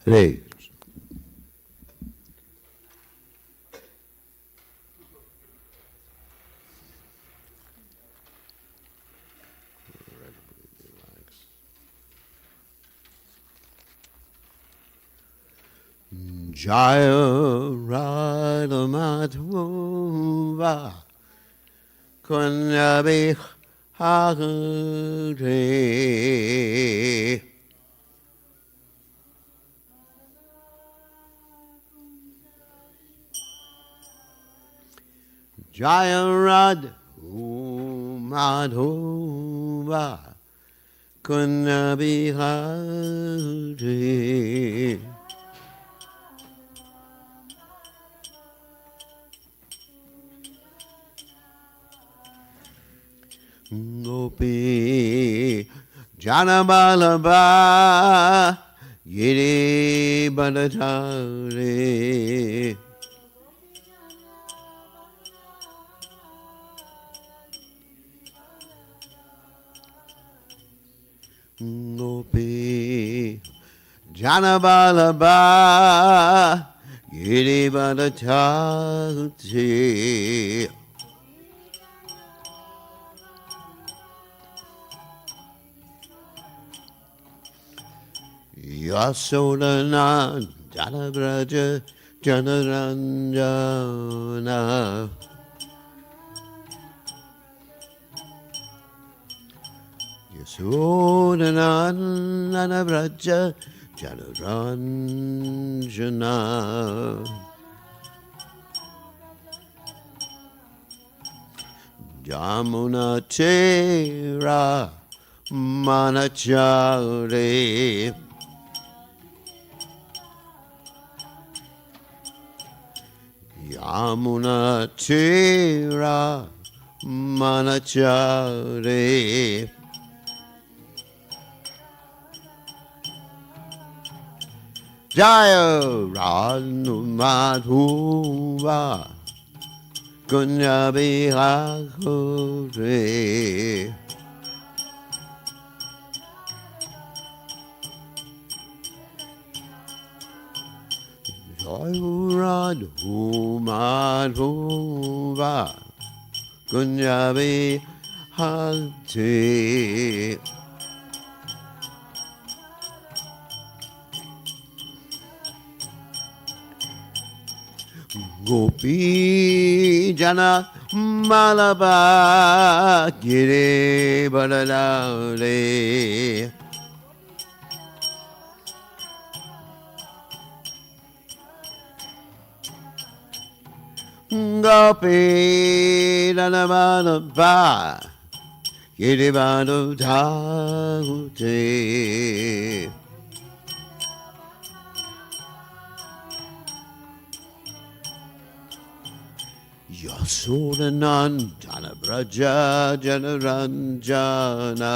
Hare. Jaya Radha Madhava Kunyabi Hare Jaya Radha Madhava Kunyabi Hare Gopi Janabalabha Giri Badachare Gopi Janabalabha Giri Badachare Yasodana Janabraja Janaranjana Yasodana Janabraja Janaranjana Jamuna Tera Manachare Yamuna Tira Manachare Jaya Ranu Madhuva Kunyabi Hakure Jaya Radhu Madhuva Kunyabi Hakure Gopi Jana Malaba Giri Badalale Gopi Jana Malaba Giri Badalale Yasodanandana Braja Janaranjana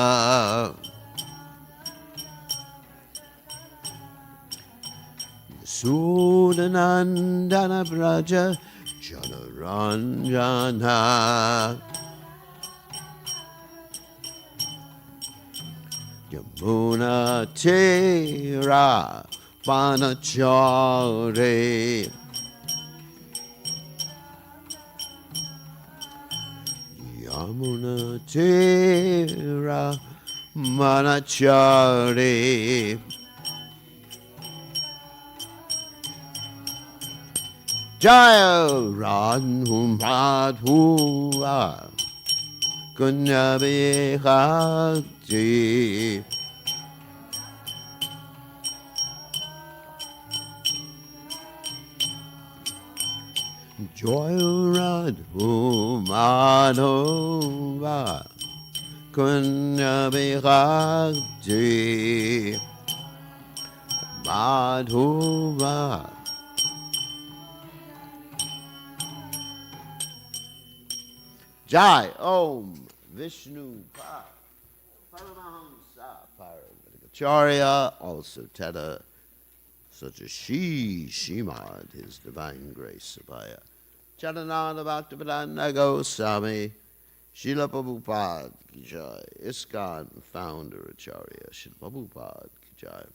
Yasodanandana Braja Janaranjana Yamuna Tera Panachare Yamuna Tera Manachare Jaya Radhu Madhuva Kunyabi Hakti Joy Radhu Madhova Kunyabi Hakti Madhova Jai Om Vishnu Paramahamsa Paramedicacharya, also Teta, such as Shimad, His Divine Grace Abhaya. Charananda Bhaktivedanta Goswami, Srila Prabhupada Ki Jai, ISKCON founder Acharya Srila Prabhupada Ki Jai.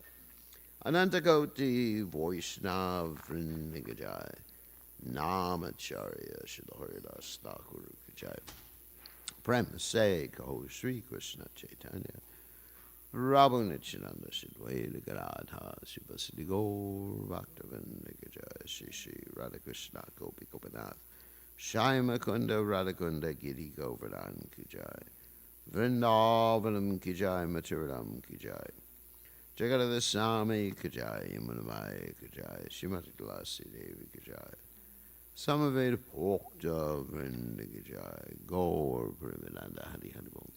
Anantakoti Vaishnav Vrindigajai Namacharya Shilaharidas Thakuru Kajai Prem Se Kaho Sri Krishna Chaitanya Prabhu Nityananda Shidwaita Gadadha Shivasidi Gaur Bhaktavinda Kajai Shri Shri Radhakrishna Gopi Gopinath Shaima Kunda Radhakunda Giri Govardhan Kajai Vrindavanam Kajai Maturadam Kajai Jagadava Swami Kajai Yamunamaya Kajai Shrimati Tulasi Devi Kajai Samaveda Bhakta Vrinda Kajai Gaur Premananda Hari Hari Bol.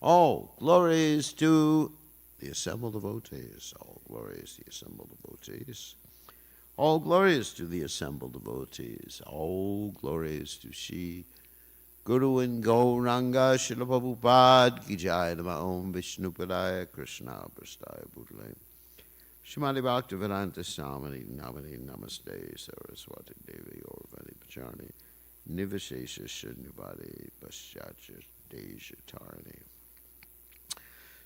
All glories to the assembled devotees. All glories to the assembled devotees. All glories to the assembled devotees. All glories to Shri Guru and Gauranga Srila Prabhupada Ki Jai Nama Om Vishnu Padaya Krishna Prastaya Bhutale Shrimati Bhaktivedanta Swami Namani Namaste Saraswati Devi Orvani Pacharni Nivashesha Shunyavadi Paschatya Deja Tarani.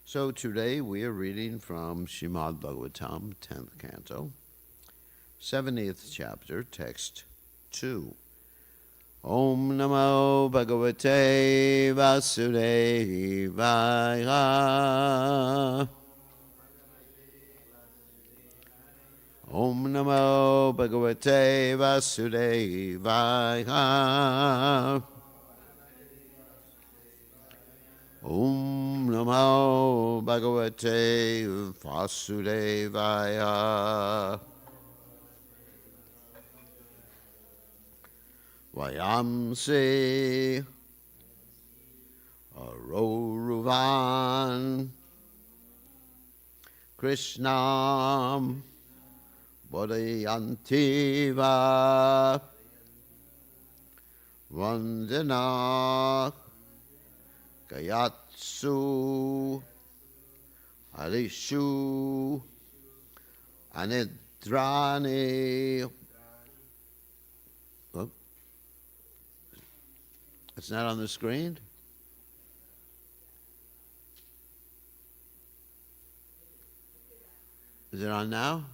So today we are reading from Srimad Bhagavatam, 10th canto, 70th chapter, text 2. Om Namo Bhagavate Vasudevaya. Om Namo Bhagavate Vasudevaya. Om Namo Bhagavate Vasudevaya. Vayamsi Aroruvan Krishnam Bodhayantiva Vandana Gayatsu Alishu Anidrani. Oh, it's not on the screen? Is it on now?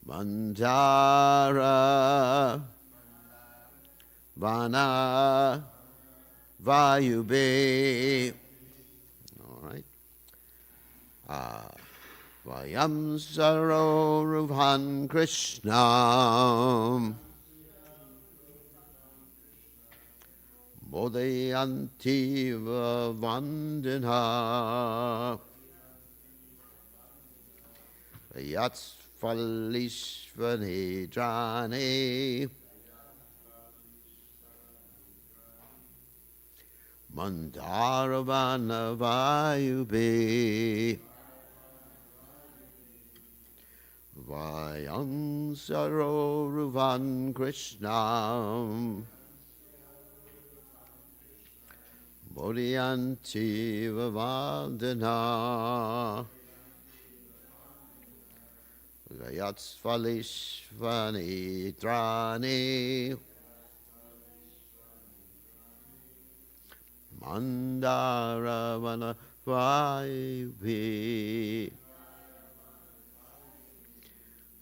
Mandara Vana Vayube. All right. Vayam Saro Rubhan Krishnam Bodhayanti Vandana Yatsfalishvani Jani Mandaravana Vayube Vayam Saroruvan Krishnam Bodhayanti Vavandana Yatsfalishvani Trani Mandaravana Vayube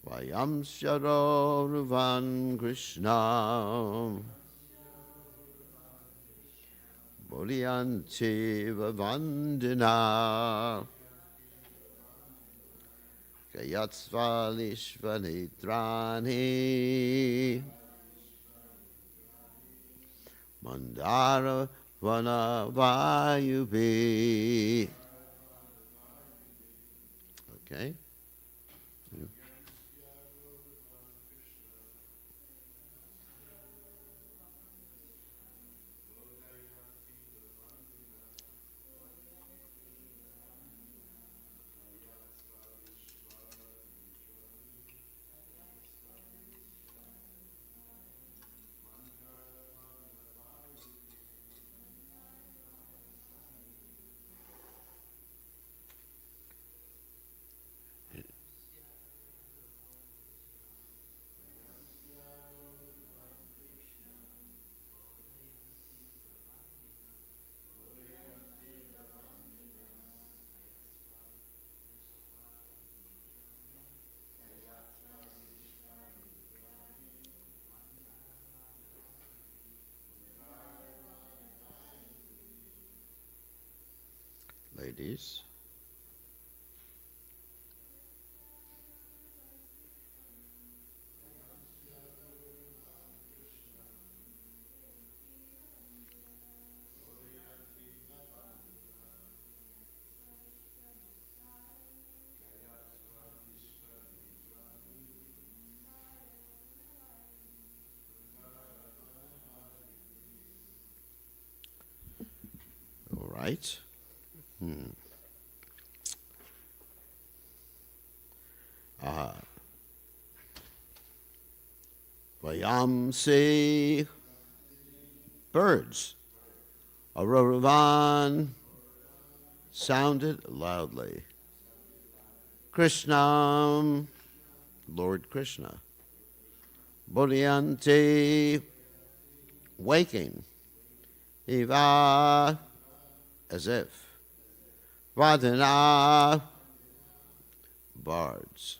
Vayam Saroruvan Krishnam Bodhayanti Vavandana Gayatsvalishvanitrani Mandara Vana Vayube. Okay. ladies. All right. Vayamsi, birds. Aururavan sounded loudly. Krishnam, Lord Krishna. Bodhyanti, waking. Eva, as if. Vadana, bards.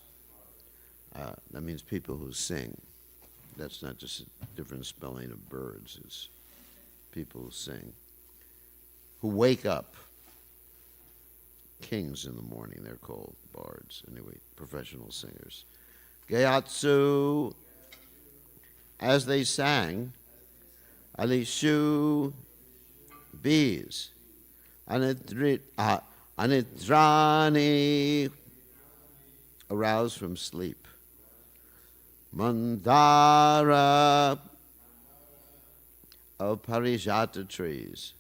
That means people who sing. That's not just a different spelling of birds. It's people who sing, who wake up. Kings in the morning, they're called bards. Anyway, professional singers. Gayatsu, as they sang, Alishu, bees. Anidrani, aroused from sleep. Mandara, of parijata trees.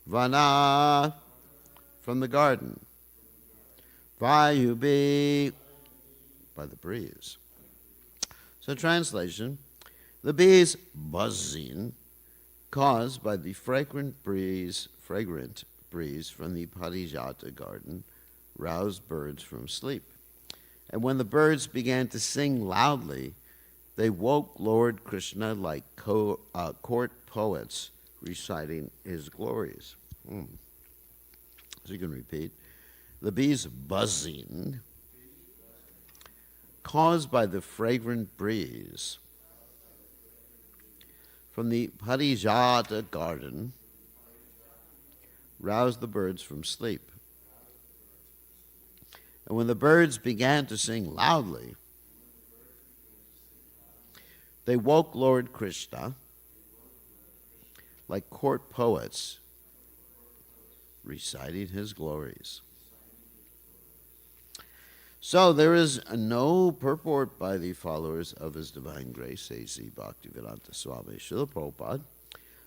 Vana, from the garden. Vayubi, by the breeze. So translation, the bees buzzing caused by the fragrant breeze from the parijata garden roused birds from sleep. And when the birds began to sing loudly, they woke Lord Krishna like court poets reciting his glories. So you can repeat. The bees buzzing, caused by the fragrant breeze from the parijata garden, roused the birds from sleep. And when the birds began to sing loudly, they woke Lord Krishna like court poets reciting his glories. So there is no purport by the followers of His Divine Grace, A.C. Bhaktivedanta Swami Srila Prabhupada.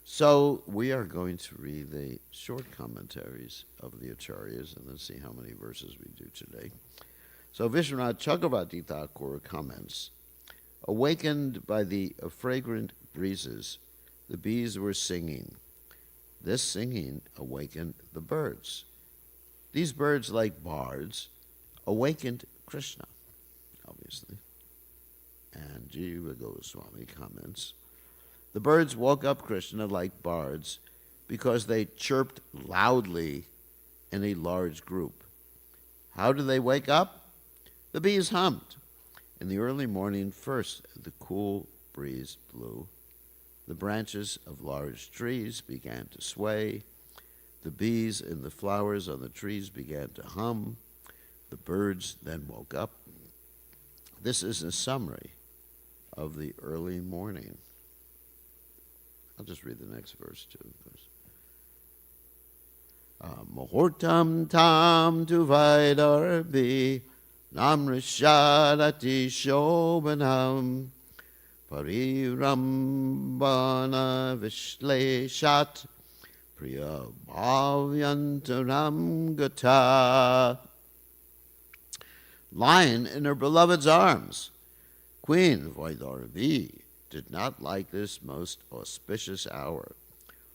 So we are going to read the short commentaries of the Acharyas and then see how many verses we do today. So Vishwanath Chakravarti Thakur comments, awakened by the fragrant breezes, the bees were singing. This singing awakened the birds. These birds, like bards, awakened Krishna, obviously. And Jiva Goswami comments, the birds woke up Krishna like bards because they chirped loudly in a large group. How do they wake up? The bees hummed. In the early morning, first the cool breeze blew. The branches of large trees began to sway. The bees in the flowers on the trees began to hum. The birds then woke up. This is a summary of the early morning. I'll just read the next verse too. Muhurtam tam tu vaidarbi namrisharati shobhanam parirambana vishleshat priya bhavyantaram gata. Lying in her beloved's arms, Queen Vaidarvi did not like this most auspicious hour,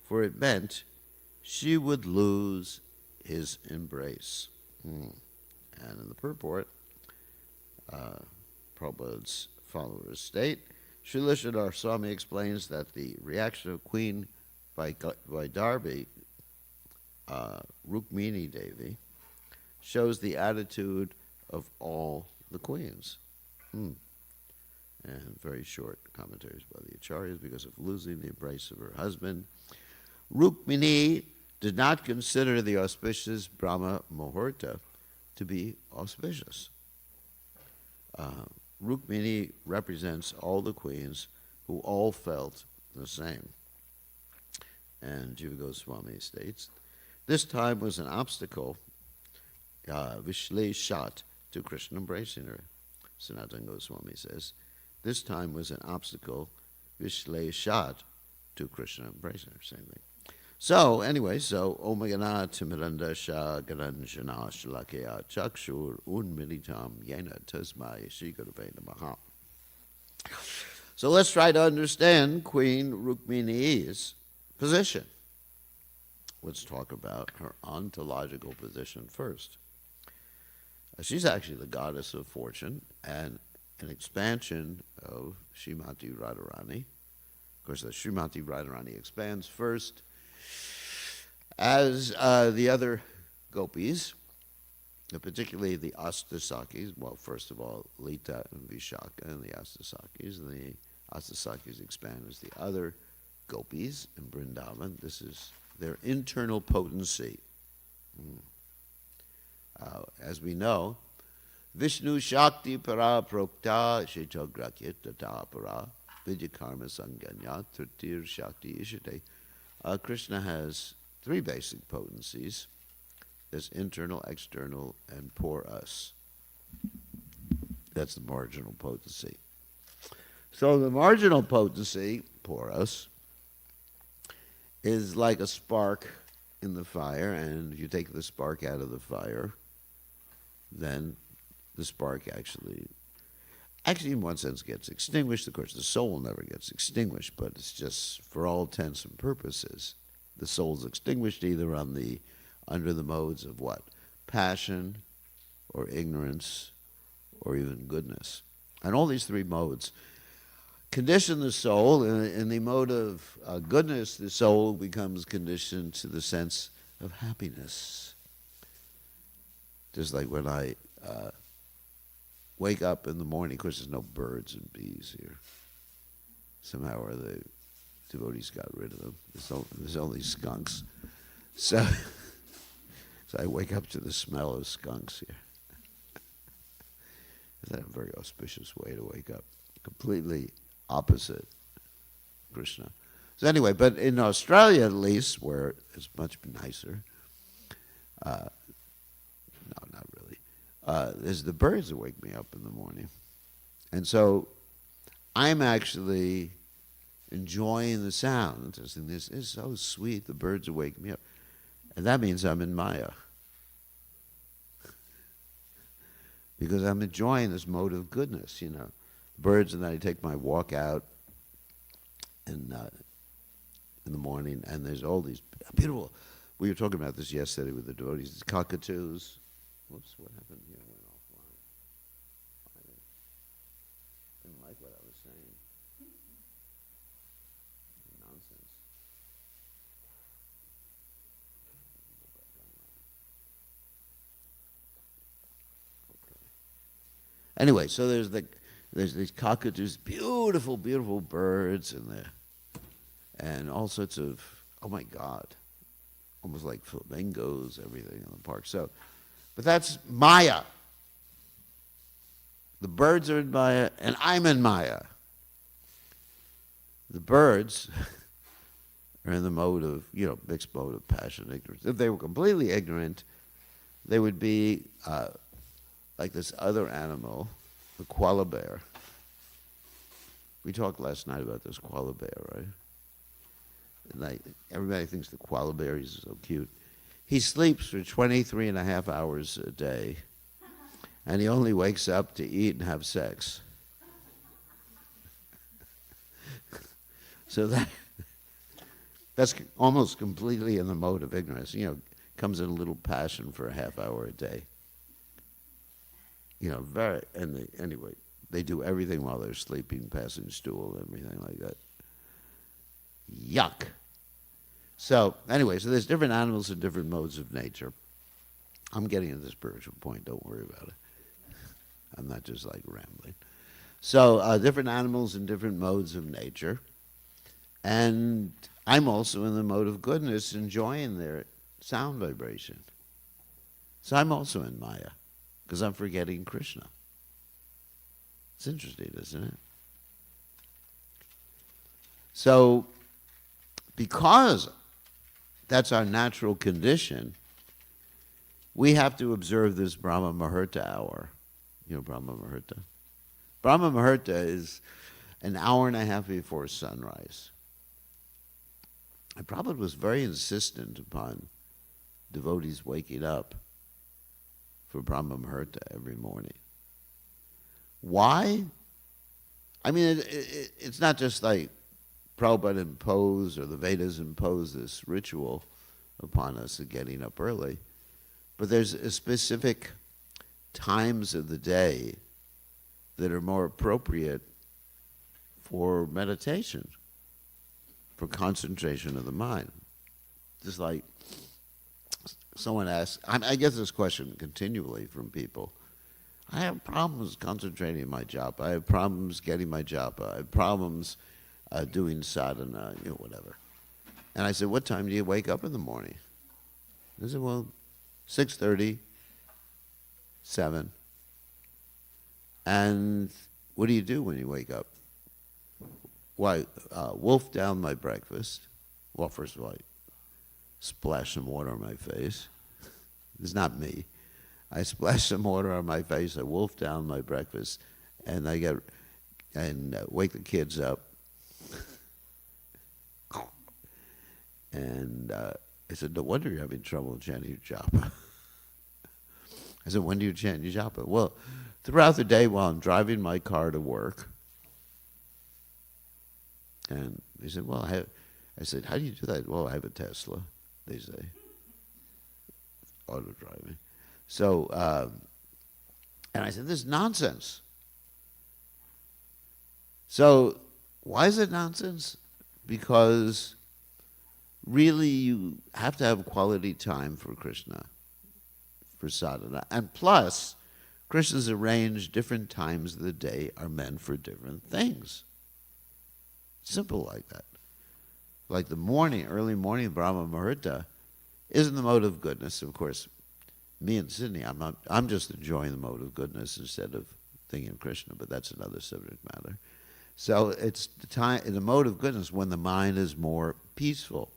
for it meant she would lose his embrace. And in the purport, Prabhupada's followers state, Srila Sridhar Swami explains that the reaction of Queen Vaidarvi, Rukmini Devi, shows the attitude of all the queens. And very short commentaries by the Acharyas because of losing the embrace of her husband. Rukmini did not consider the auspicious Brahma Muhurta to be auspicious. Rukmini represents all the queens who all felt the same. And Jiva Goswami states, this time was an obstacle, Vishleshat, to Krishna embracing her. Sanatana Goswami says, this time was an obstacle, Vishleshat, to Krishna embracing her. Same thing. So, anyway, Om Gana Timiranda Shah Garanjana Shalakya Chakshur Unmilitam Yena Tasmai Shri Gurave Namaha. So let's try to understand Queen Rukmini's position. Let's talk about her ontological position first. She's actually the goddess of fortune and an expansion of Srimati Radharani. Of course, the Srimati Radharani expands first as the other gopis, particularly the Astasakis. Well, first of all, Lita and Vishaka and the Astasakis. And the Astasakis expand as the other gopis in Vrindavan. This is their internal potency. As we know, Vishnu Shakti Para Prokta Shetagrakyat Tata Para Vidyakarma Sanganya Tritir Shakti Ishite. Krishna has three basic potencies. There's internal, external, and pour us. That's the marginal potency. So the marginal potency, pour us, is like a spark in the fire, and if you take the spark out of the fire, then the spark actually in one sense gets extinguished. Of course, the soul never gets extinguished, but it's just for all intents and purposes, the soul's extinguished either under the modes of what? Passion, or ignorance, or even goodness. And all these three modes condition the soul. In the mode of goodness, the soul becomes conditioned to the sense of happiness. Just like when I wake up in the morning, of course there's no birds and bees here. Somehow or the devotees got rid of them. There's only skunks. So I wake up to the smell of skunks here. Is that a very auspicious way to wake up? Completely opposite Krishna. So anyway, but in Australia at least, where it's much nicer, no, not really, there's the birds that wake me up in the morning. And so I'm actually enjoying the sound. This is so sweet, the birds are waking me up. And that means I'm in Maya. Because I'm enjoying this mode of goodness, Birds, and then I take my walk out in the morning, and there's all these beautiful, we were talking about this yesterday with the devotees, these cockatoos. Whoops, what happened here? I went offline. I didn't like what I was saying. Nonsense. Anyway, so there's these cockatoos, beautiful, beautiful birds in there, and all sorts of, oh my God, almost like flamingos, everything in the park. So, but that's Maya. The birds are in Maya, and I'm in Maya. The birds are in the mode of, mixed mode of passion and ignorance. If they were completely ignorant, they would be like this other animal, the koala bear. We talked last night about this koala bear, right? And everybody thinks the koala bear is so cute. He sleeps for 23 and a half hours a day, and he only wakes up to eat and have sex. So that's almost completely in the mode of ignorance. Comes in a little passion for a half hour a day. Anyway, they do everything while they're sleeping, passing stool, everything like that. Yuck. So there's different animals in different modes of nature. I'm getting to the spiritual point, don't worry about it. I'm not just like rambling. So different animals in different modes of nature. And I'm also in the mode of goodness, enjoying their sound vibration. So I'm also in Maya, because I'm forgetting Krishna. It's interesting, isn't it? So, because that's our natural condition, we have to observe this Brahma Muhurta hour. You know Brahma Muhurta? Brahma Muhurta is an hour and a half before sunrise. And Prabhupada was very insistent upon devotees waking up for Brahma Muhurta every morning. Why? I mean, it's not just like Prabhupada imposed or the Vedas impose this ritual upon us of getting up early, but there's a specific times of the day that are more appropriate for meditation, for concentration of the mind. Just like someone asks, I get this question continually from people. I have problems concentrating on my job. I have problems getting my job. I have problems doing sadhana, whatever. And I said, what time do you wake up in the morning? They said, well, 6:30, 7. And what do you do when you wake up? Why, wolf down my breakfast. Well, first of all, I splash some water on my face. It's not me. I splash some water on my face, I wolf down my breakfast, and I get wake the kids up. And I said, no wonder you're having trouble chanting your japa. I said, when do you chant your japa? Well, throughout the day while I'm driving my car to work. And they said, well, I said, how do you do that? Well, I have a Tesla, they say. Auto driving. So, and I said, this is nonsense. So, why is it nonsense? Because really you have to have quality time for Krishna, for sadhana. And plus, Krishna's arranged different times of the day are meant for different things. Simple like that. Like the morning, early morning Brahma Muhurta is in the mode of goodness. Of course, me and Sydney, I'm just enjoying the mode of goodness instead of thinking of Krishna, but that's another subject matter. So it's the time in the mode of goodness when the mind is more peaceful.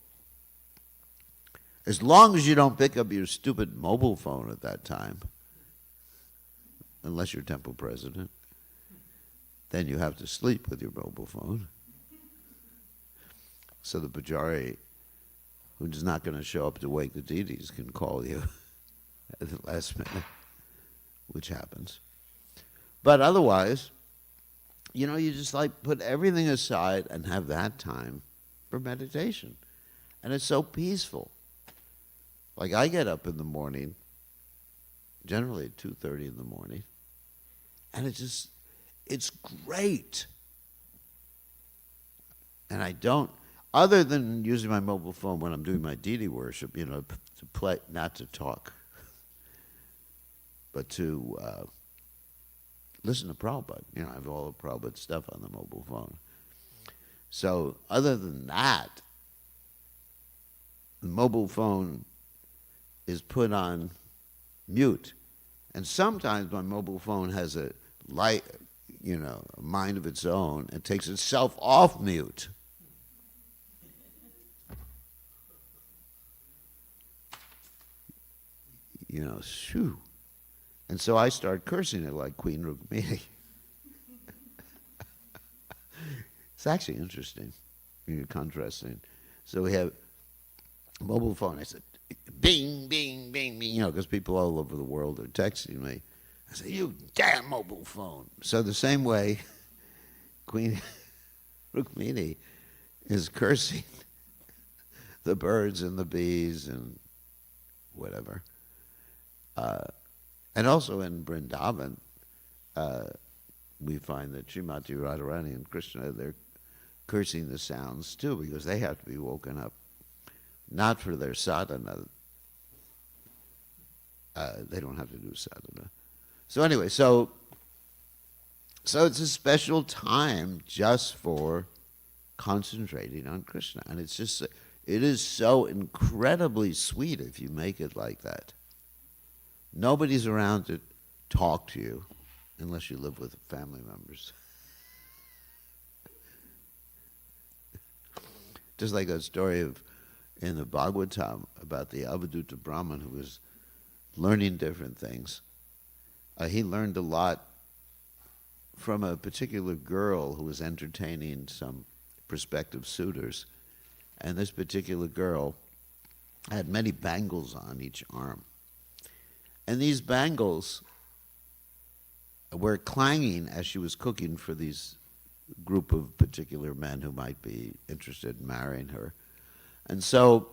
As long as you don't pick up your stupid mobile phone at that time, unless you're temple president, then you have to sleep with your mobile phone. So the pujari, who's not going to show up to wake the deities, can call you at the last minute, which happens. But otherwise, you just like put everything aside and have that time for meditation. And it's so peaceful. Like I get up in the morning, generally at 2:30 in the morning, and it's great. And I don't, other than using my mobile phone when I'm doing my deity worship, to play, not to talk, but to listen to Prabhupada. I have all the Prabhupada stuff on the mobile phone. So other than that, the mobile phone is put on mute. And sometimes my mobile phone has a light, a mind of its own, and takes itself off mute. Shoo. And so I start cursing it like Queen Rukmini. It's actually interesting, contrasting. So we have a mobile phone. I said, bing, bing, bing, bing, because people all over the world are texting me. I said, you damn mobile phone. So the same way Queen Rukmini is cursing the birds and the bees and whatever. And also in Vrindavan, we find that Srimati Radharani and Krishna, they're cursing the sounds too, because they have to be woken up, not for their sadhana. They don't have to do sadhana. So anyway, so it's a special time just for concentrating on Krishna. And it's just, it is so incredibly sweet if you make it like that. Nobody's around to talk to you unless you live with family members. Just like that story of in the Bhagavatam about the Avadhuta Brahman who was learning different things. He learned a lot from a particular girl who was entertaining some prospective suitors. And this particular girl had many bangles on each arm. And these bangles were clanging as she was cooking for these group of particular men who might be interested in marrying her. And so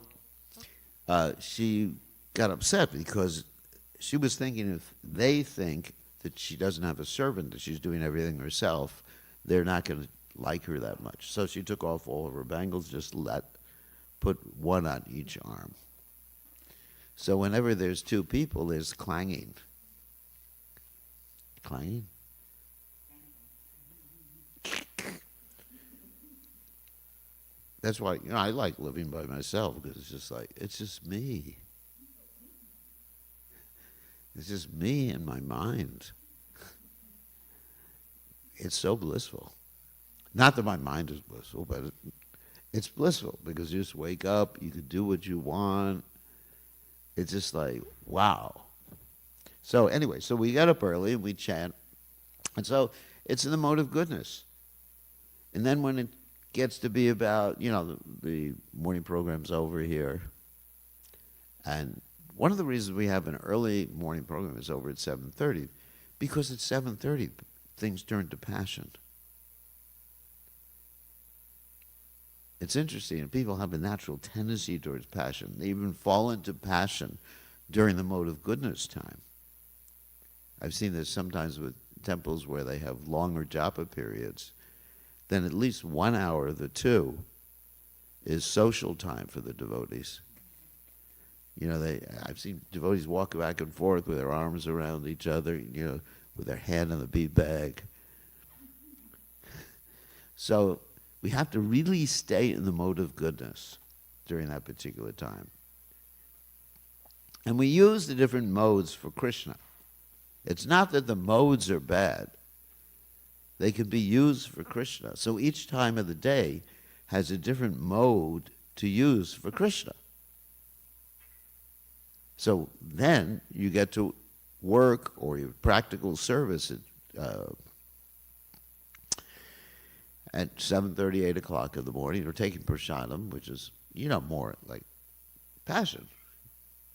she got upset because she was thinking if they think that she doesn't have a servant, that she's doing everything herself, they're not going to like her that much. So she took off all of her bangles, just put one on each arm. So whenever there's two people, there's clanging. Clanging? That's why, I like living by myself, because it's just me. It's just me and my mind. It's so blissful. Not that my mind is blissful, but it's blissful because you just wake up, you can do what you want. It's just like, wow. So anyway, so we get up early and we chant. And so it's in the mode of goodness. And then when it gets to be about, the morning program's over here. And one of the reasons we have an early morning program is over at 7:30, because at 7:30 things turn to passion. It's interesting, and people have a natural tendency towards passion. They even fall into passion during the mode of goodness time. I've seen this sometimes with temples where they have longer japa periods. Then at least 1 hour of the two is social time for the devotees. I've seen devotees walk back and forth with their arms around each other, with their hand on the bead bag. So we have to really stay in the mode of goodness during that particular time. And we use the different modes for Krishna. It's not that the modes are bad. They can be used for Krishna. So each time of the day has a different mode to use for Krishna. So then you get to work or your practical service at 7:30, 8 o'clock in the morning, or taking prasadam, which is, more like passion.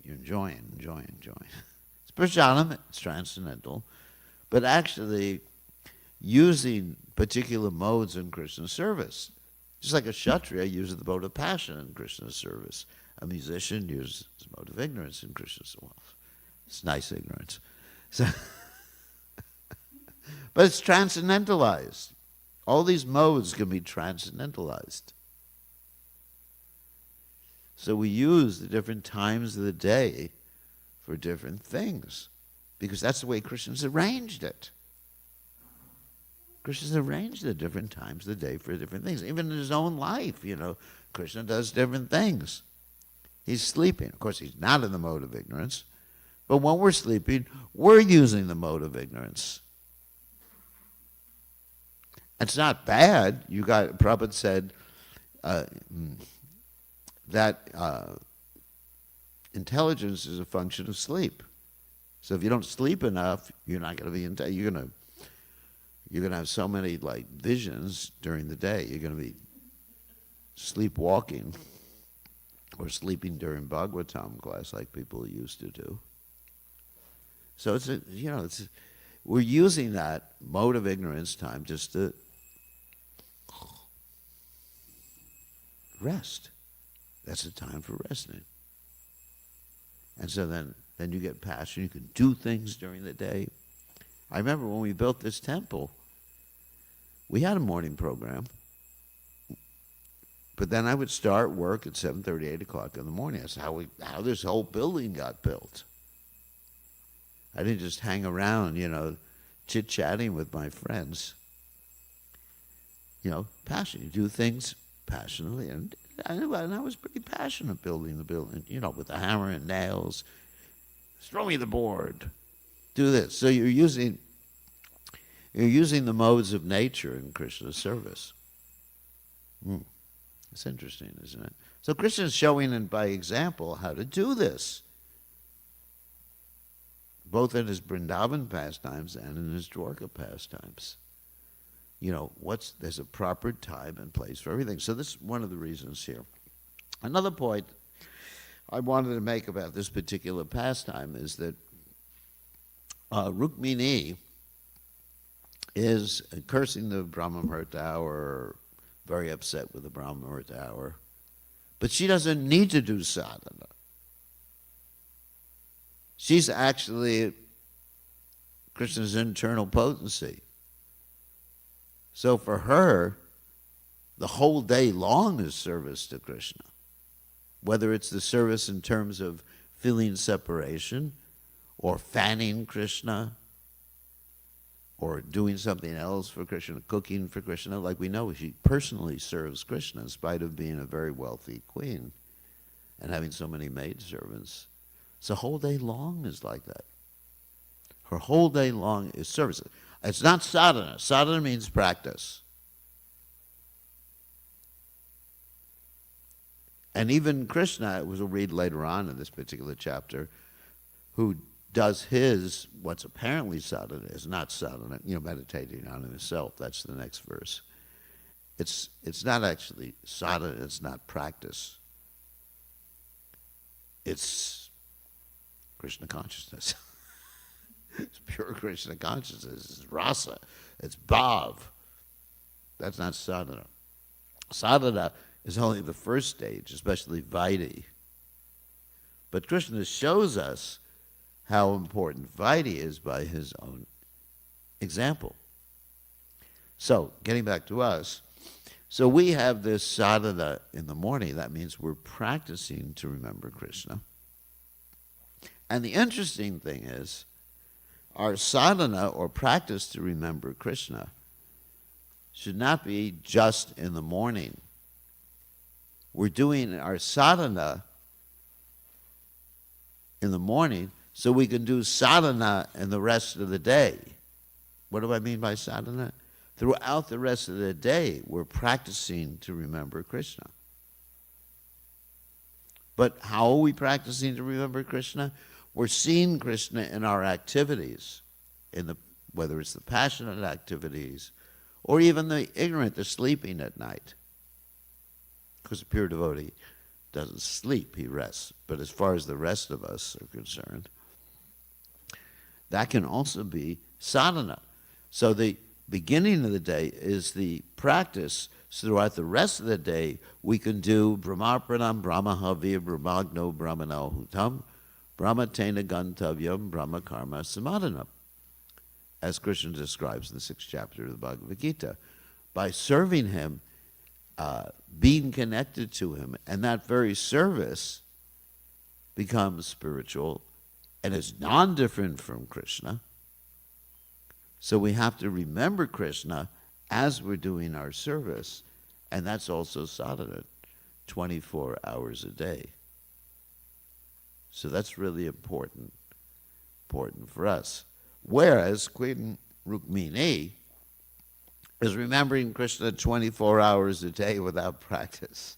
You're enjoying. It's prasadam, it's transcendental, but actually using particular modes in Krishna's service. Just like a kshatriya uses the mode of passion in Krishna's service. A musician uses the mode of ignorance in Krishna's service. Well, it's nice ignorance. So but it's transcendentalized. All these modes can be transcendentalized. So we use the different times of the day for different things, because that's the way Krishna's arranged it. Krishna's arranged the different times of the day for different things. Even in his own life, Krishna does different things. He's sleeping. Of course, he's not in the mode of ignorance. But when we're sleeping, we're using the mode of ignorance. It's not bad. Prabhupada said that intelligence is a function of sleep. So if you don't sleep enough, you're not going to be intelligent. You're going to have so many visions during the day. You're going to be sleepwalking or sleeping during Bhagavatam class like people used to do. So we're using that mode of ignorance time just to rest. That's the time for resting. And so then you get passion. You can do things during the day. I remember when we built this temple, we had a morning program, but then I would start work at 7:30, 8 o'clock in the morning. That's how this whole building got built. I didn't just hang around, chit-chatting with my friends. passion. You do things passionately. And I was pretty passionate building the building, with the hammer and nails. Throw me the board. Do this. So you're using the modes of nature in Krishna's service. It's interesting, isn't it? So Krishna is showing by example how to do this, both in his Vrindavan pastimes and in his Dwarka pastimes. There's a proper time and place for everything. So this is one of the reasons here. Another point I wanted to make about this particular pastime is that Rukmini is cursing the Brahma Muhurta hour, very upset with the Brahma Muhurta hour, but she doesn't need to do sadhana. She's actually Krishna's internal potency. So for her, the whole day long is service to Krishna. Whether it's the service in terms of feeling separation, or fanning Krishna, or doing something else for Krishna, cooking for Krishna. Like we know, she personally serves Krishna in spite of being a very wealthy queen and having so many maidservants. So whole day long is like that. Her whole day long is service. It's not sadhana. Sadhana means practice. And even Krishna, we'll read later on in this particular chapter, who does what's apparently sadhana is not sadhana, meditating on himself. That's the next verse. It's not actually sadhana, it's not practice. It's Krishna consciousness. It's pure Krishna consciousness. It's rasa. It's bhav. That's not sadhana. Sadhana is only the first stage, especially Vaidhi. But Krishna shows us how important Vaidhi is by his own example. So, getting back to us, so we have this sadhana in the morning. That means we're practicing to remember Krishna. And the interesting thing is, our sadhana or practice to remember Krishna should not be just in the morning. We're doing our sadhana in the morning so we can do sadhana in the rest of the day. What do I mean by sadhana? Throughout the rest of the day, we're practicing to remember Krishna. But how are we practicing to remember Krishna? We're seeing Krishna in our activities, whether it's the passionate activities or even the ignorant, the sleeping at night. Because a pure devotee doesn't sleep, he rests. But as far as the rest of us are concerned, that can also be sadhana. So the beginning of the day is the practice. So throughout the rest of the day, we can do Brahmarpanam, Brahmahavya, Brahmagno, Brahmanohutam, Brahmatena Gantavyam, Brahma Karma Samadhanam, as Krishna describes in the 6th chapter of the Bhagavad Gita. By serving him, being connected to him, and that very service becomes spiritual and is non-different from Krishna. So we have to remember Krishna as we're doing our service, and that's also sadhana, 24 hours a day. So that's really important for us. Whereas Queen Rukmini is remembering Krishna 24 hours a day without practice.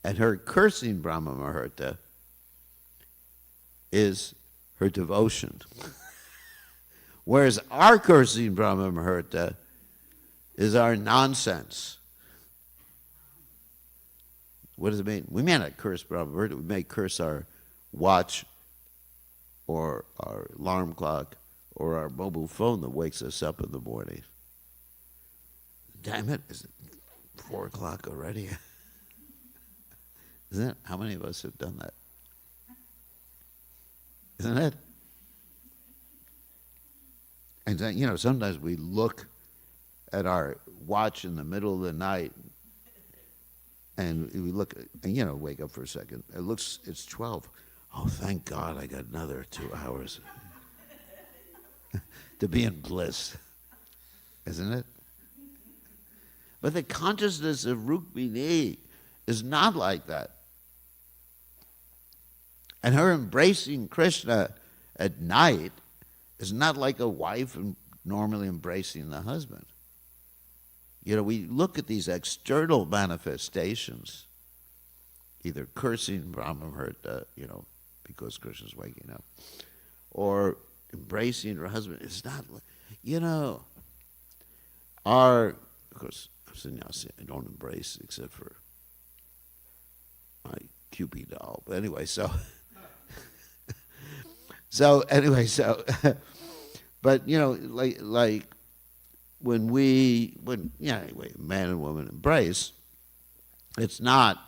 And her cursing Brahma Muhurta is her devotion. Whereas our cursing Brahma Muhurta is our nonsense. What does it mean? We may not curse Brahma Muhurta, we may curse our watch or our alarm clock or our mobile phone that wakes us up in the morning. Damn it, is it 4 o'clock already? Isn't it? How many of us have done that? Isn't it? And then, sometimes we look at our watch in the middle of the night and we look, and wake up for a second. It's 12. Oh, thank God I got another 2 hours to be in bliss. isn't it? But the consciousness of Rukmini is not like that. And her embracing Krishna at night is not like a wife normally embracing the husband. You know, we look at these external manifestations, either cursing Brahma-murta, because Krishna's waking up, or embracing her husband. It's not, of course, sannyasi, I don't embrace except for my Cupid doll. But anyway, but like when man and woman embrace, it's not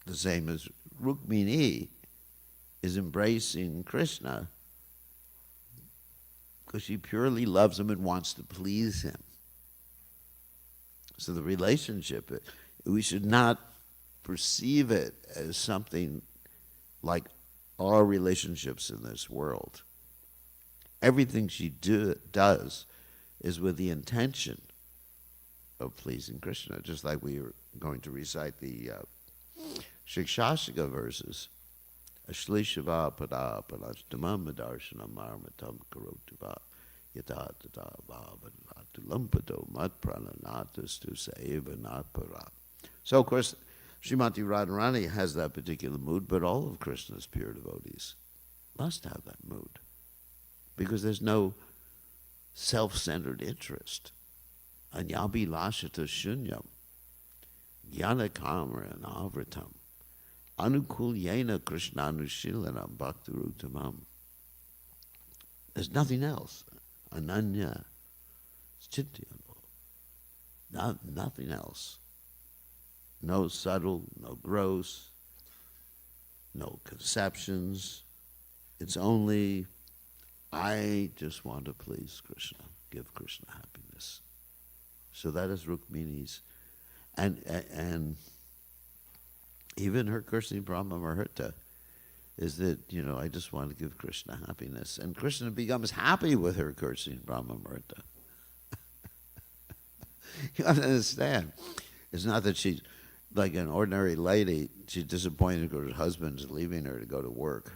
the same as Rukmini is embracing Krishna because she purely loves him and wants to please him. So the relationship, we should not perceive it as something like our relationships in this world. Everything she does is with the intention of pleasing Krishna, just like we were going to recite the Shikshashika verses. Ashlishava pada padashtamam darshanam marmatam karotuva yata tata bhavanatu lampato mat prananatus saeva natpara. So, of course, Srimati Radharani has that particular mood, but all of Krishna's pure devotees must have that mood because there's no self-centered interest. Anyabi lashata shunyam jnana kamara anavritam anukulyena krishnanushilanam bhaktirutamam. There's nothing else. Ananya. It's chintyanvo. Nothing else. No subtle, no gross, no conceptions. It's only, I just want to please Krishna, give Krishna happiness. So that is Rukmini's. And even her cursing Brahma-murta is that, I just want to give Krishna happiness. And Krishna becomes happy with her cursing Brahma-murta. You understand? It's not that she's like an ordinary lady. She's disappointed because her husband's leaving her to go to work.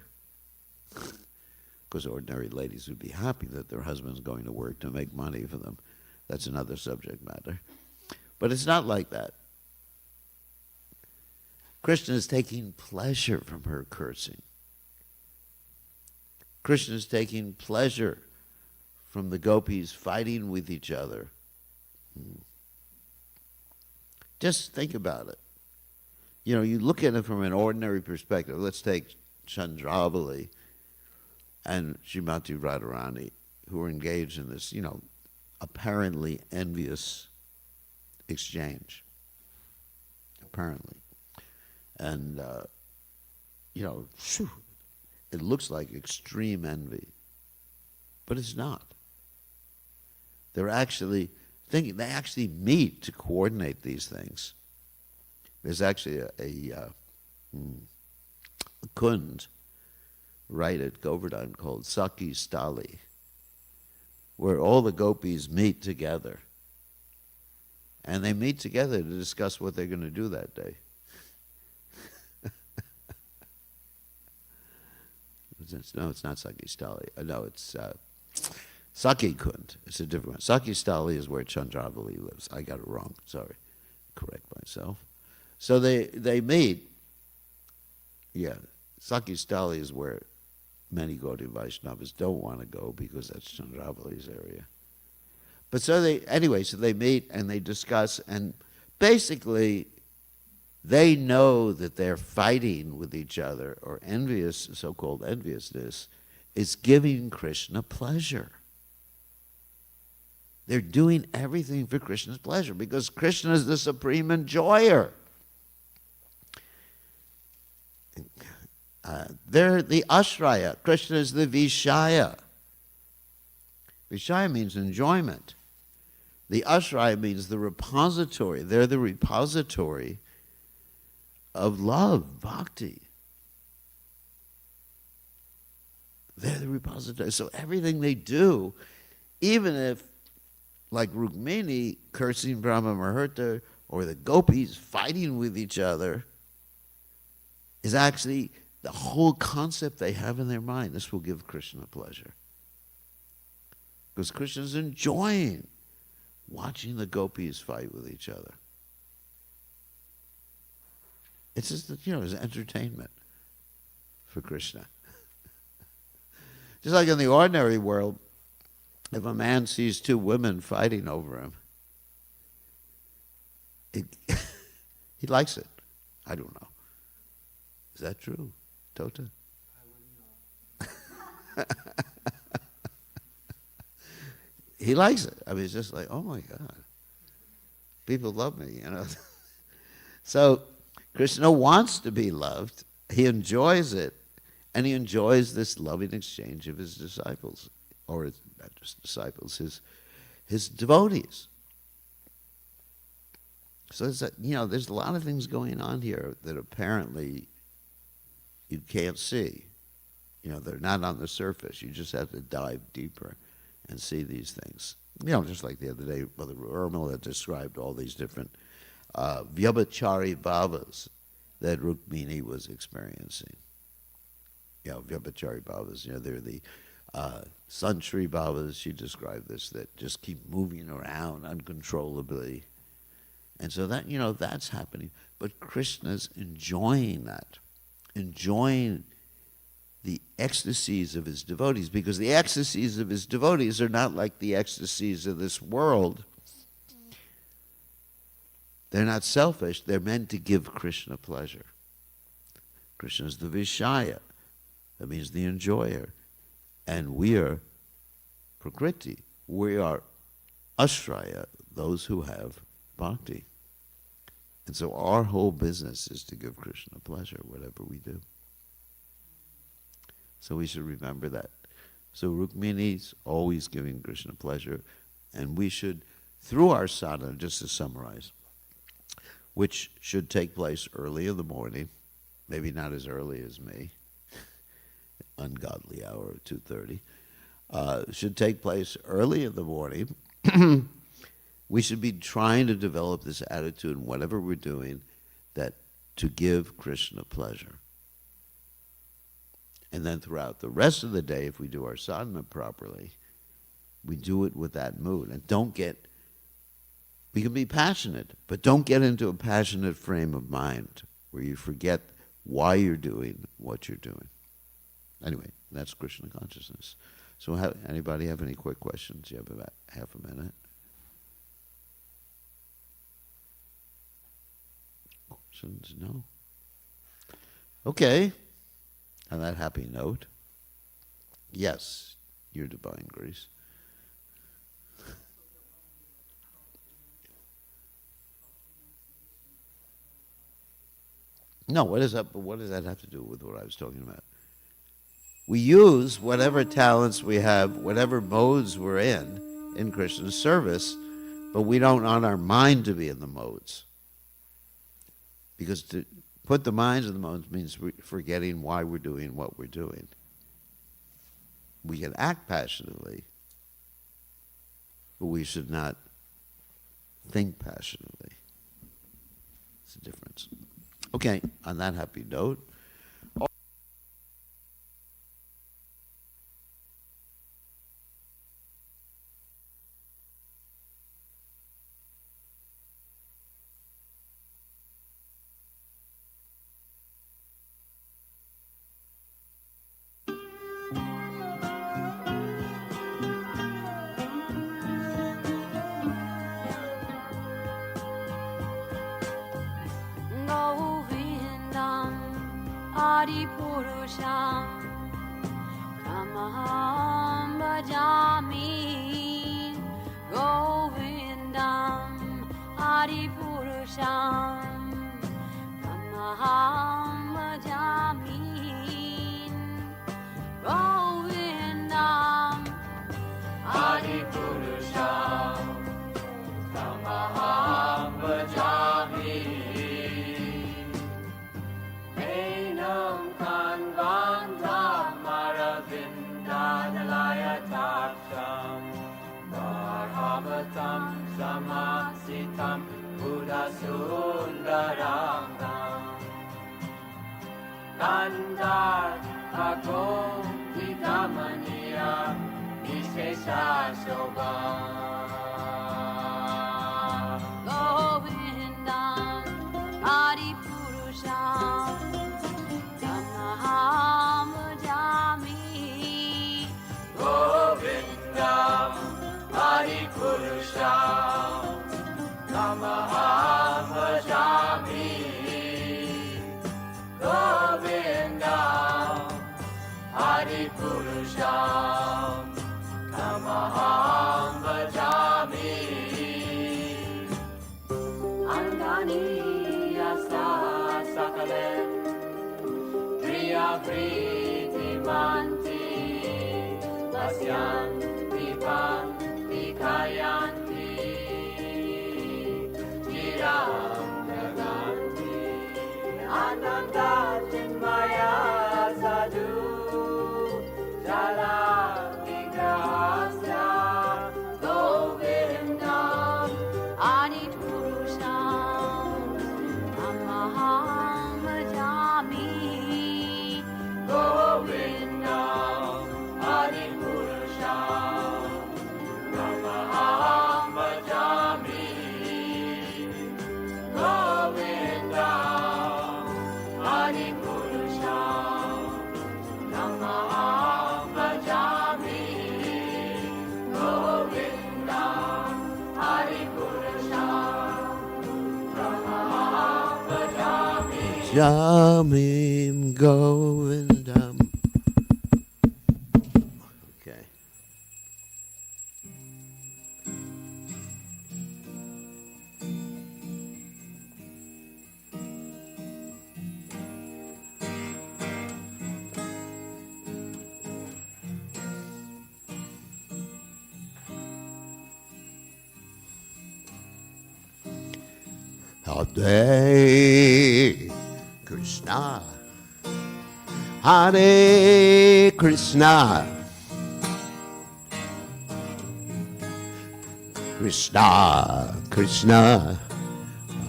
Because ordinary ladies would be happy that their husband's going to work to make money for them. That's another subject matter. But it's not like that. Krishna is taking pleasure from her cursing. Krishna is taking pleasure from the gopis fighting with each other. Just think about it. You look at it from an ordinary perspective. Let's take Chandravali and Srimati Radharani, who are engaged in this, apparently envious exchange. Apparently. And, it looks like extreme envy. But it's not. They're actually thinking, they actually meet to coordinate these things. There's actually a kund right at Govardhan called Saki Stali, where all the gopis meet together. And they meet together to discuss what they're going to do that day. No, it's not Saki Stali. No, it's Saki Kund. It's a different one. Saki Stali is where Chandravali lives. I got it wrong. Sorry. Correct myself. So they meet. Yeah, Saki Stali is where many Gaudiya Vaishnavas don't want to go because that's Chandravali's area. But so they meet and they discuss, and basically they know that they're fighting with each other, or so-called enviousness, is giving Krishna pleasure. They're doing everything for Krishna's pleasure because Krishna is the supreme enjoyer. They're the ashraya. Krishna is the vishaya. Vishaya means enjoyment. The ashraya means the repository. They're the repository of love, bhakti. They're the repository. So everything they do, even if like Rukmini cursing Brahma Muhurta or the gopis fighting with each other is actually the whole concept they have in their mind. This will give Krishna pleasure. Because Krishna's enjoying watching the gopis fight with each other. It's just, it's entertainment for Krishna. Just like in the ordinary world, if a man sees two women fighting over him, he likes it. I don't know. Is that true, Tota? I wouldn't know. He likes it. I mean, it's just like, oh my God. People love me, So Krishna wants to be loved. He enjoys it. And he enjoys this loving exchange of his disciples. Or not just disciples, his devotees. So it's there's a lot of things going on here that apparently you can't see. They're not on the surface. You just have to dive deeper and see these things. Just like the other day, Mother Urmila described all these different vyabhachari bhavas that Rukmini was experiencing. Vyabhachari bhavas, they're the Sanshri bhavas, she described this, that just keep moving around uncontrollably. And so that, that's happening. But Krishna's enjoying that, enjoying the ecstasies of his devotees, because the ecstasies of his devotees are not like the ecstasies of this world. They're not selfish. They're meant to give Krishna pleasure. Krishna is the Vishaya. That means the enjoyer. And we are Prakriti. We are Ashraya, those who have bhakti. And so our whole business is to give Krishna pleasure, whatever we do. So we should remember that. So Rukmini's always giving Krishna pleasure, and we should, through our sadhana, just to summarize, which should take place early in the morning, maybe not as early as me, ungodly hour of 2:30, should take place early in the morning. We should be trying to develop this attitude in whatever we're doing, that to give Krishna pleasure. And then throughout the rest of the day, if we do our sadhana properly, we do it with that mood. And we can be passionate, but don't get into a passionate frame of mind where you forget why you're doing what you're doing. Anyway, that's Krishna consciousness. So anybody have any quick questions? You have about half a minute. Questions? No? Okay. On that happy note, yes, your divine grace. No, what does that have to do with what I was talking about? We use whatever talents we have, whatever modes we're in Krishna's service, but we don't want our mind to be in the modes. Because to put the minds in the modes means forgetting why we're doing what we're doing. We can act passionately, but we should not think passionately. It's a difference. Okay, on that happy note, Adipurusham Tamaham Bhajami Govindam Adipurusham Tamaham Bhajami Govindam Adipurusham Tamaham Bhajami Maravindanalaya Taksham Bharavatam samasitam Buddha Sundarangam Kandar ako Vidamaniya Vishesha Shobha Govindam Adipurusham Tamaham Bhajami Govindam Adipurusham Tamaham Bhajami Govindam Adipurusham Tamaham Bhajami Angani Asa Sakale Priya Priti Manti Vasyanti Panti Kayanti Chiram Naganti Ananda Chinmaya Sadhu Jala Vigrahasya Govindam Adipurusham Tamaham Bhajami Govindam Adipurusham Tamaham Bhajami Govindam Adipurusham Tamaham Bhajami Govindam Adipurusham Tamaham Bhajami Jamim Govindam. Okay. Hare Krishna, Hare Krishna, Krishna Krishna,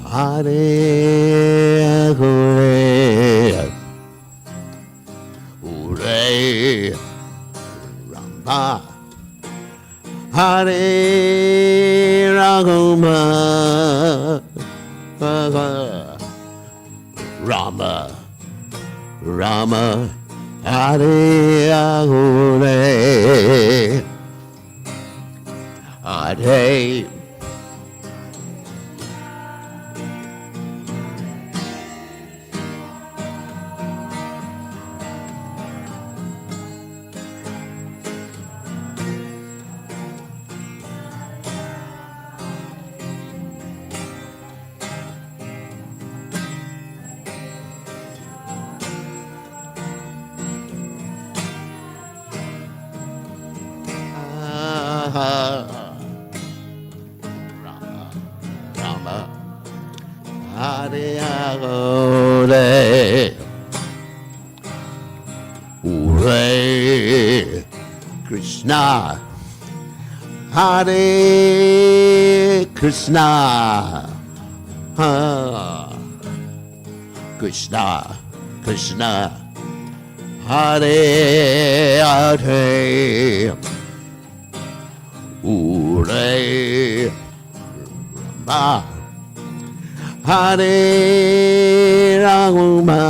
Hare Hare, Hare Rama, Hare Rama. Rama, Rama, Hare Hare, Hare. Rama, Rama, Hare Hare, Hare Krishna, Hare Krishna, Krishna Krishna, Hare Hare. Hare Rama, Hare Rama,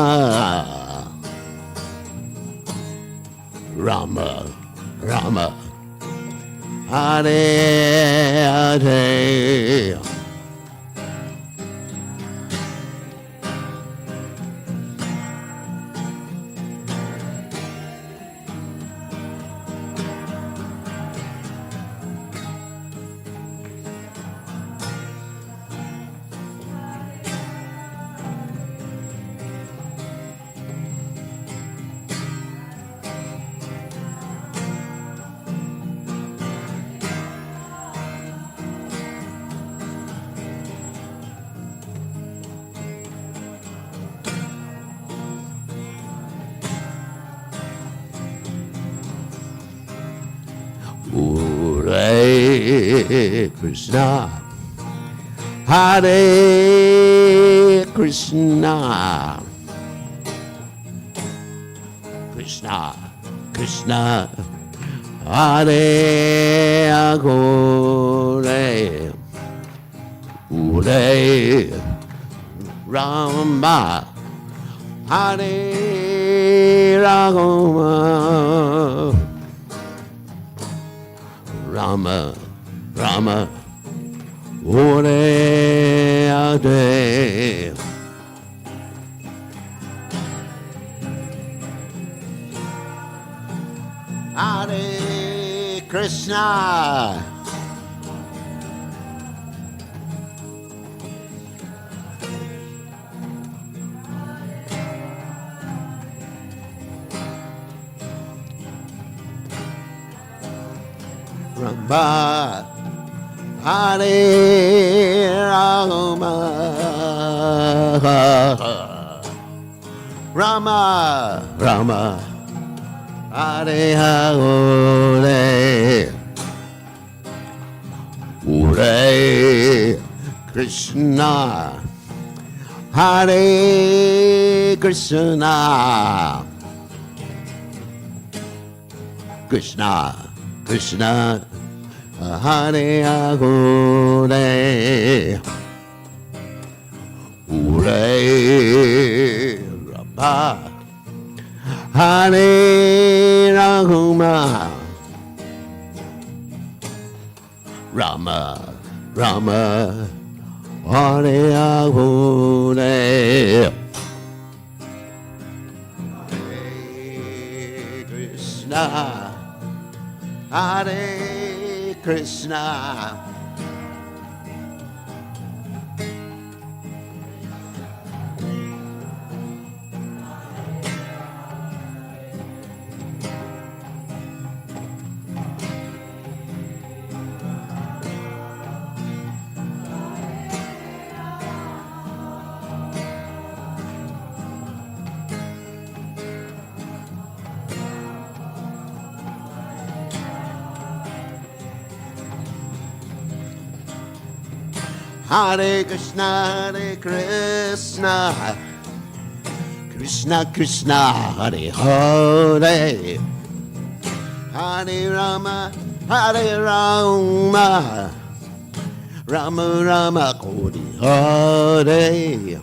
Rama, Rama, Hare Hare. Hare Krishna, Hare Krishna, Krishna, Krishna, Hare Hare, Hare Rama, Hare Rama, Rama, Rama, Hare Hare. Hare Krishna. Rama, Hare Rama, Rama, Rama, Hare Hare, Hare Krishna, Hare Krishna, Krishna, Krishna, Hare Hare, Hare Rama, Hare Rama, Rama, Rama, Hare Hare, Hare Krishna, Hare Krishna, Hare Krishna, Hare Krishna, Krishna Krishna, Hare Hare, Hare Rama, Hare Rama, Rama Rama, Hare Hare,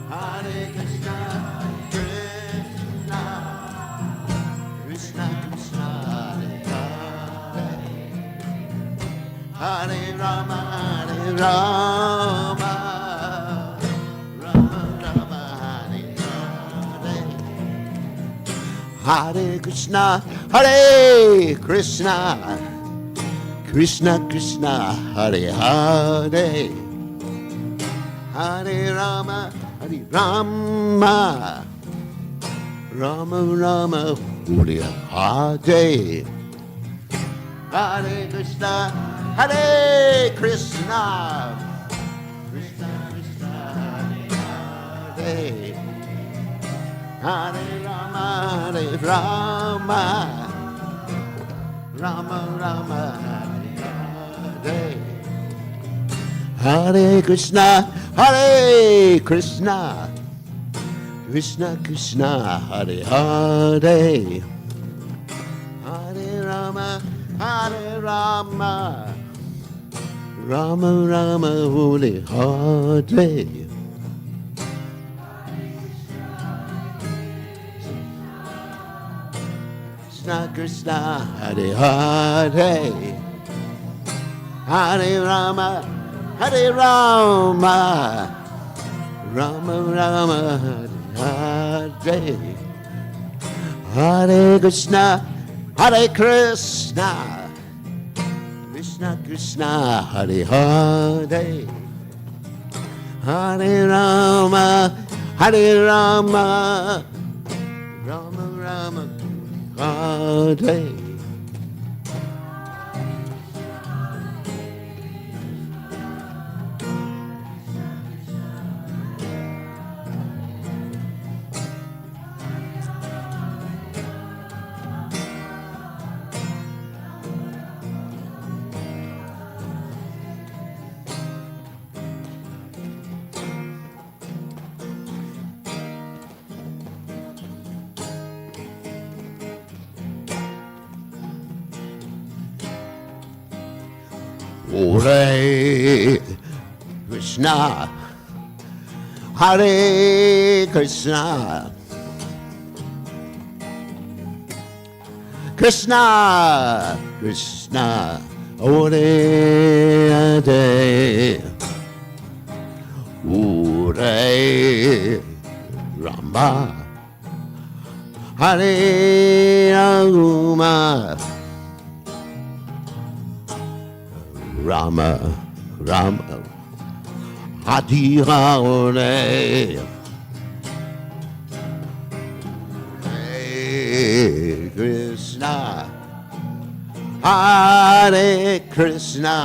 Hare Krishna, Krishna, Krishna Krishna, Hare Hare, Hare Rama, Hare Rama, Rama Rama, Hare Hare, Hare Krishna, Hare Krishna, Krishna Krishna, Hare Hare, Hare Rama, Hare Rama, Rama Rama, Hare Hare, Hare Krishna, Hare Krishna, Krishna Krishna, Hare Hare, Hare Rama, Hare Rama, Rama Rama, Hare Hare, Hare Krishna, Hare Krishna, Krishna Krishna, Hare Hare, Hare Rama, Hare Rama, Rama Rama, Hare Hare. Krishna Krishna, Hare Hare, Hare Rama, Hare Rama, Rama Rama, Hare Hare, Hare Krishna, Hare Krishna, Krishna Krishna, Hare Hare, Hare Rama, Hare Rama, Rama Rama, Hare. Hare Krishna, Hare Krishna, Krishna Krishna, Hare Hare, Hare Rama, Hare Rama, Rama Rama, Hare Hare, Hare Krishna, Hare Krishna,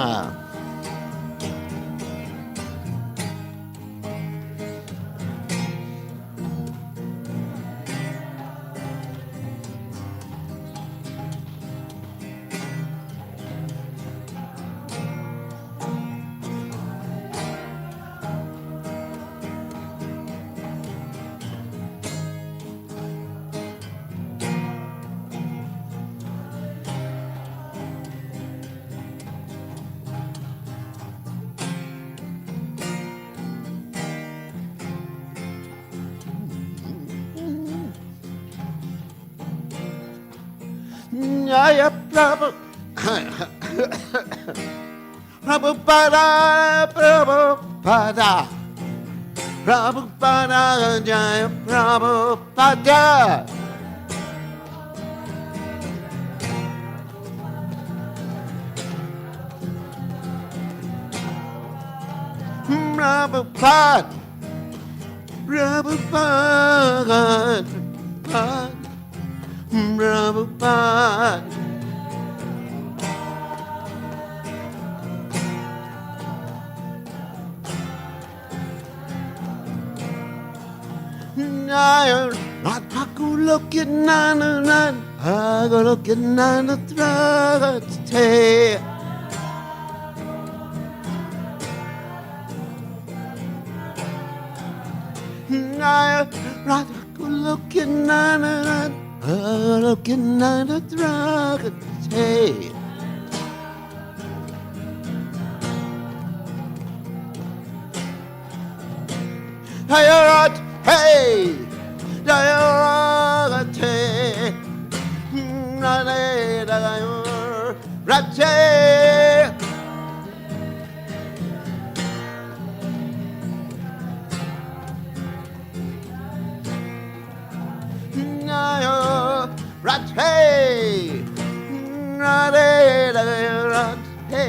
Jaya Prabhu, Prabhupada, Prabhupada, Prabhupada, Jaya Prabhupada. Prabhupada, Prabhupada, Prabhupada. Goloka nanan, Goloka nanan trate. Goloka nanan, Goloka nanan trate. Hayarat, hey, Dayarate, Rade, Dayar, Rate. Naya, Rate, Rade, Dayarate,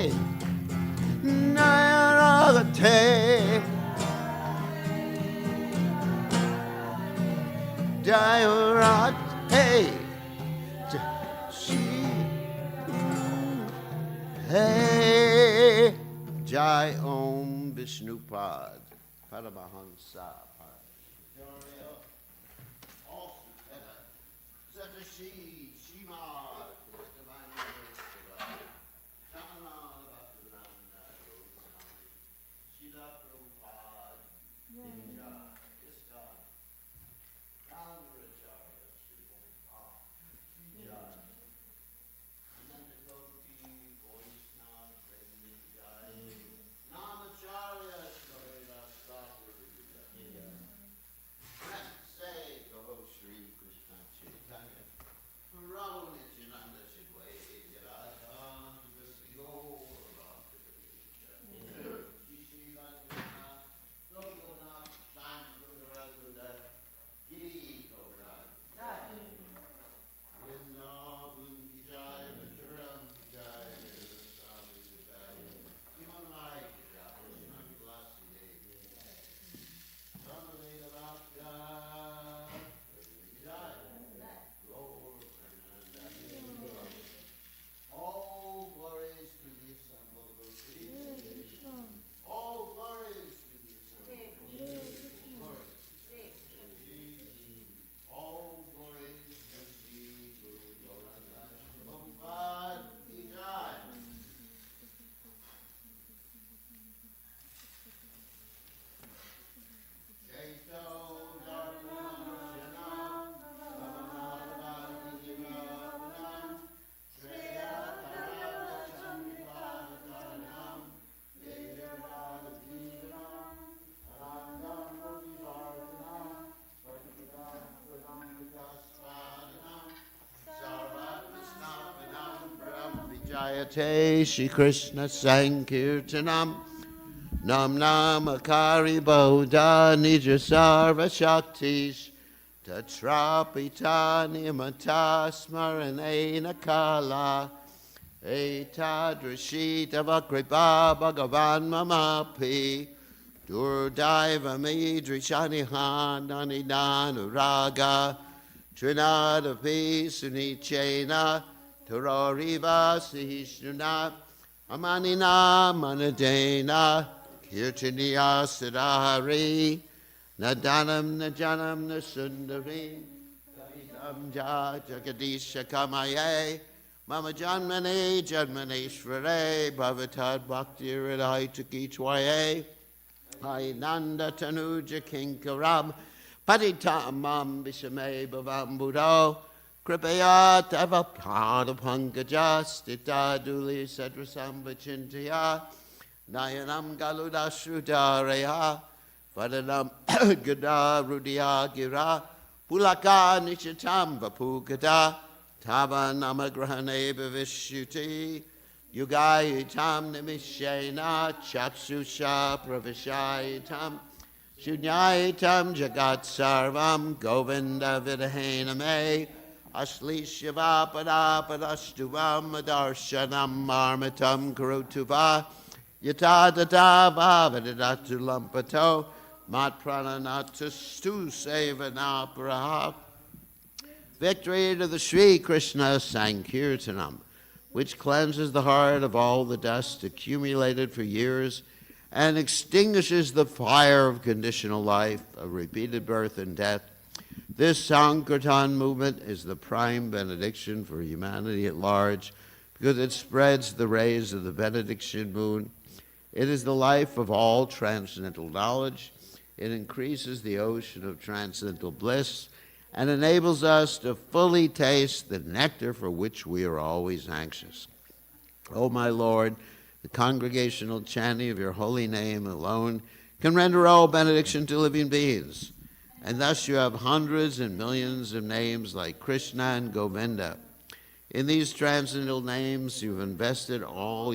Nayarate. Jayarat, hey, hey, Jai Om Vishnupad, Paramahansa, Satashi, Shima, Shila Prabhupada, ISKCON. Namacharya Jayate Shri Krishna Sankirtanam Nam Namakari Bodha Nija Sarva Shaktish Tatrapita Nimata Smaranena Kala Etadrashita Vakripa Bhagavan Mamapi Durdaiva Midrishanihan Nanidanuraga Trinadapi Sunichena Turoriva Sihishnuna Amanina Manadena Kirtaniya Siddhari Nadanam Najanam Nasundari Kaitam Jagadisha Kamaye Mama Janmane Janmaneshware Bhavatad Bhakti Radhai Tukichwaye Nanda Tanuja Kinkaram Patitamam Vishame Bhavam Buddho Kripaya Tavapada Pankajas Tita Duli Sadrasam Vachintaya Nayanam Galuda Shrudareha Vadanam Gada Rudiya Gira Pulaka Nishatam Vapukada Tava Namagrahane Bhavishuti Yugayitam Nimishena Chakshusha Pravishaitam Shunyayitam Jagat Sarvam Govinda Vidahename Ashli Shiva Padapadastuvam Darshanam Marmatam Kurutuva Yatadata Bhavadatu Lampato Mat Prananatastu Sevanapraha. Victory to the Sri Krishna Sankirtanam, which cleanses the heart of all the dust accumulated for years and extinguishes the fire of conditional life, of repeated birth and death. This Sankirtan movement is the prime benediction for humanity at large because it spreads the rays of the benediction moon. It is the life of all transcendental knowledge. It increases the ocean of transcendental bliss and enables us to fully taste the nectar for which we are always anxious. O my Lord, the congregational chanting of your holy name alone can render all benediction to living beings. And thus you have hundreds and millions of names like Krishna and Govinda. In these transcendental names, you've invested all